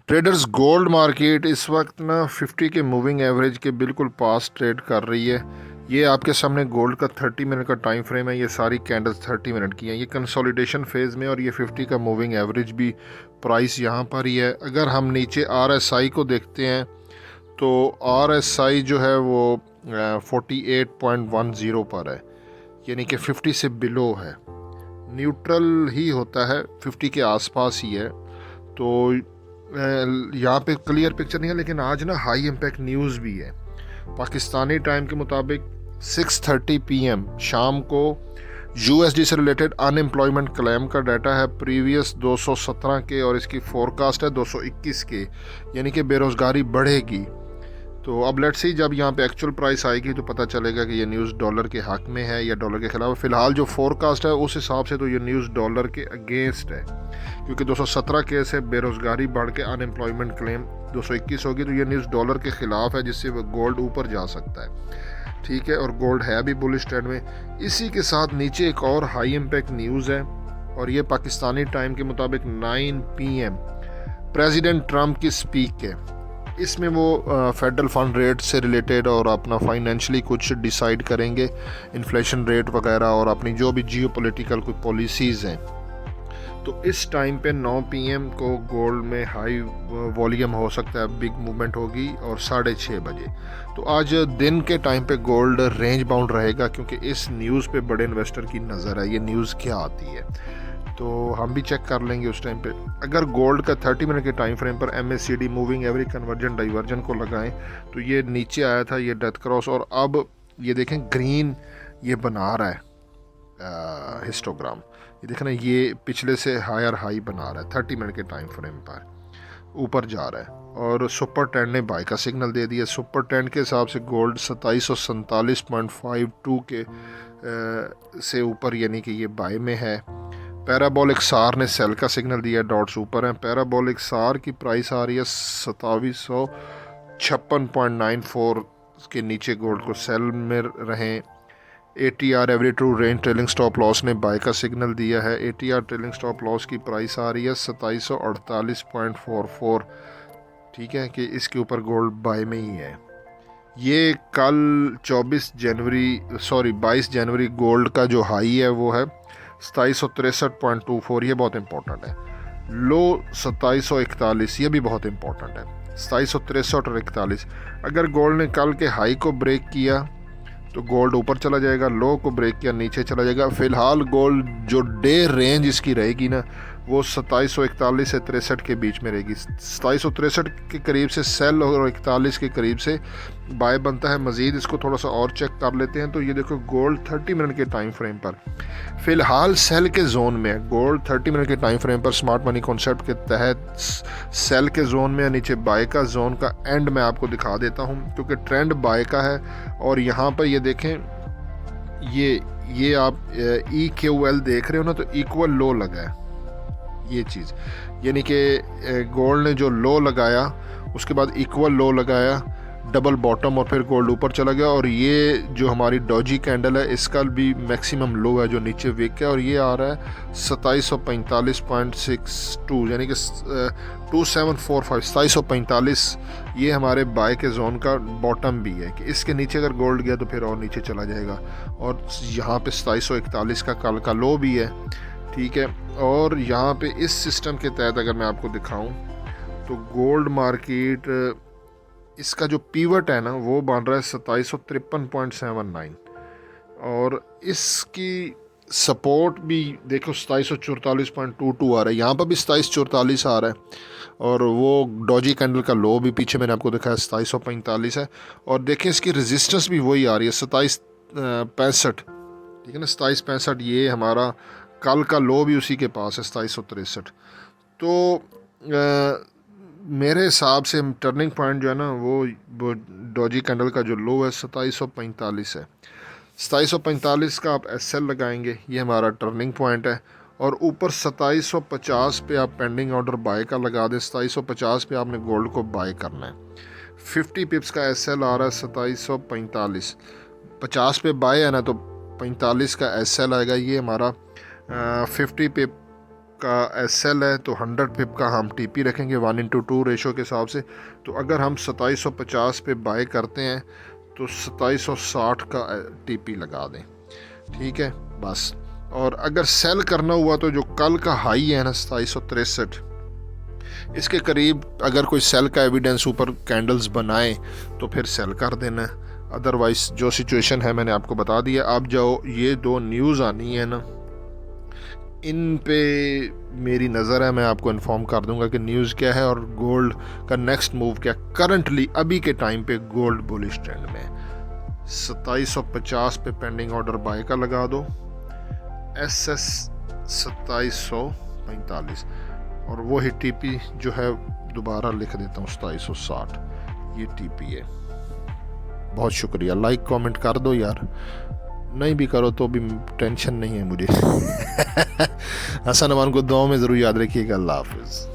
Traders gold market इस वक्त ना 50 के मूविंग एवरेज के बिल्कुल पास ट्रेड कर रही है। ये आपके सामने गोल्ड का 30 मिनट का टाइम फ्रेम है। ये सारी कैंडल्स 30 मिनट की हैं। ये कंसोलिडेशन फेज़ में और ये 50 का मूविंग एवरेज भी प्राइस यहाँ पर ही है। अगर हम नीचे RSI को देखते हैं तो RSI जो है वो 48.10 पर है, यानी कि 50 से बिलो है। न्यूट्रल ही होता है, 50 के आसपास ही है। तो यहाँ पे क्लियर पिक्चर नहीं है, लेकिन आज ना हाई इम्पैक्ट न्यूज़ भी है। पाकिस्तानी टाइम के मुताबिक 6:30 PM शाम को USD से रिलेटेड अनएम्प्लॉयमेंट क्लेम का डाटा है। प्रीवियस 217 के और इसकी फोरकास्ट है 221 के, यानी कि बेरोज़गारी बढ़ेगी। तो अब लेट्स सी, जब यहाँ पे एक्चुअल प्राइस आएगी तो पता चलेगा कि ये न्यूज़ डॉलर के हक में है या डॉलर के ख़िलाफ़। फ़िलहाल जो फोरकास्ट है उस हिसाब से तो ये न्यूज़ डॉलर के अगेंस्ट है, क्योंकि 217 केस है, बेरोज़गारी बढ़ के अनएम्प्लॉयमेंट क्लेम 221 होगी, तो ये न्यूज़ डॉलर के ख़िलाफ़ है, जिससे वो गोल्ड ऊपर जा सकता है। ठीक है, और गोल्ड है भी बुलिश ट्रेंड में। इसी के साथ नीचे एक और हाई इम्पैक्ट न्यूज़ है, और ये पाकिस्तानी टाइम के मुताबिक 9 PM प्रेसिडेंट ट्रम्प की स्पीक है। इसमें वो फेडरल फंड रेट से रिलेटेड और अपना फाइनेंशियली कुछ डिसाइड करेंगे, इन्फ्लेशन रेट वगैरह, और अपनी जो भी जियो पोलिटिकल कोई पॉलिसीज़ हैं। तो इस टाइम पे 9 PM को गोल्ड में हाई वॉल्यूम हो सकता है, बिग मूवमेंट होगी, और 6:30 बजे। तो आज दिन के टाइम पे गोल्ड रेंज बाउंड रहेगा, क्योंकि इस न्यूज़ पे बड़े इन्वेस्टर की नज़र है, ये न्यूज़ क्या आती है। तो हम भी चेक कर लेंगे उस टाइम पे। अगर गोल्ड का 30 मिनट के टाइम फ्रेम पर MACD moving average conversion diversion को लगाएं तो ये नीचे आया था, ये डेथ क्रॉस, और अब ये देखें ग्रीन ये बना रहा है हिस्टोग्राम। ये देखें ना, ये पिछले से हायर हाई बना रहा है, 30 मिनट के टाइम फ्रेम पर ऊपर जा रहा है। और सुपर टेंड ने बाय का सिग्नल दे दिया। सुपर टेंड के हिसाब से गोल्ड 2747.52 के से ऊपर, यानी कि ये बाय में है। पैराबोलिक सार ने सेल का सिग्नल दिया, डॉट्स ऊपर हैं। पैराबोलिक सार की प्राइस आ रही है 2756.94 के नीचे गोल्ड को सेल में रहें। ATR every true range trailing stop loss ने बाय का सिग्नल दिया है। ATR ट्रेलिंग स्टॉप लॉस की प्राइस आ रही है 2748.44। ठीक है, कि इसके ऊपर गोल्ड बाय में ही है। ये कल 22 जनवरी गोल्ड का जो हाई है वो है 2763.24, ये बहुत इंपॉर्टेंट है। लो 2741, ये भी बहुत इंपॉर्टेंट है। 2763 और 41, अगर गोल्ड ने कल के हाई को ब्रेक किया तो गोल्ड ऊपर चला जाएगा, लो को ब्रेक किया नीचे चला जाएगा। फ़िलहाल गोल्ड जो डे रेंज इसकी रहेगी ना, वो 2741 से 63 के बीच में रहेगी। 2763 के करीब से सेल और 41 के करीब से बाय बनता है। मज़ीद इसको थोड़ा सा और चेक कर लेते हैं। तो ये देखो, गोल्ड 30 मिनट के टाइम फ्रेम पर फ़िलहाल सेल के जोन में है। गोल्ड 30 मिनट के टाइम फ्रेम पर स्मार्ट मनी कॉन्सेप्ट के तहत सेल के जोन में है। नीचे बाय का जोन का एंड मैं आपको दिखा देता हूँ, क्योंकि ट्रेंड बाय का है। और यहाँ पर ये देखें, ये आप EQL देख रहे हो ना, तो इक्वल लो लगा है ये चीज़, यानी कि गोल्ड ने जो लो लगाया उसके बाद इक्वल लो लगाया, डबल बॉटम, और फिर गोल्ड ऊपर चला गया। और ये जो हमारी डॉजी कैंडल है, इसका भी मैक्सिमम लो है जो नीचे विक है, और ये आ रहा है 2745.62, यानी कि 2745, 2745। ये हमारे बाय के जोन का बॉटम भी है, कि इसके नीचे अगर गोल्ड गया तो फिर और नीचे चला जाएगा। और यहाँ पे 2741 का कल का लो भी है। ठीक है, और यहाँ पे इस सिस्टम के तहत अगर मैं आपको दिखाऊं तो गोल्ड मार्केट, इसका जो पीवट है ना, वो बन रहा है 2753.79, और इसकी सपोर्ट भी देखो 2744.22 आ रहा है। यहाँ पर भी 2744 आ रहा है, और वो डॉजी कैंडल का लो भी पीछे मैंने आपको दिखाया 2745 है। और देखें, इसकी रेजिस्टेंस भी वही आ रही है 2765। ठीक है ना, 2765, ये हमारा कल का लो भी उसी के पास है 2763। तो मेरे हिसाब से टर्निंग पॉइंट जो है ना, वो डॉजी कैंडल का जो लो है 2745 है। 2745 का आप SL लगाएंगे, ये हमारा टर्निंग पॉइंट है। और ऊपर 2750 पे आप पेंडिंग ऑर्डर बाय का लगा दें। 2750 पे आपने गोल्ड को बाय करना है। 50 पिप्स का SL आ रहा है 2745, 50 पे बाय है ना, तो 45 का SL आएगा। ये हमारा 50 पिप का SL है तो 100 पिप का हम TP रखेंगे 1:2 रेशो के हिसाब से। तो अगर हम 2750 पे बाय करते हैं तो 2760 का TP लगा दें, ठीक है बस। और अगर सेल करना हुआ तो जो कल का हाई है ना 2763, इसके करीब अगर कोई सेल का एविडेंस ऊपर कैंडल्स बनाए तो फिर सेल कर देना है, अदरवाइज जो सिचुएशन है मैंने आपको बता दिया। आप जाओ, ये 2 न्यूज़ आनी है ना, इन पे मेरी नज़र है, मैं आपको इन्फॉर्म कर दूंगा कि न्यूज़ क्या है और गोल्ड का नेक्स्ट मूव क्या। करंटली अभी के टाइम पे गोल्ड बुलिश ट्रेंड में 2750 पे पेंडिंग ऑर्डर बाय का लगा दो, SS 2745 और वो ही TP जो है दोबारा लिख देता हूँ 2760, ये TP है। बहुत शुक्रिया, लाइक कमेंट कर दो यार, नहीं भी करो तो भी टेंशन नहीं है मुझे। हसन अमान को दुआ में ज़रूर याद रखिएगा। अल्लाह हाफिज़।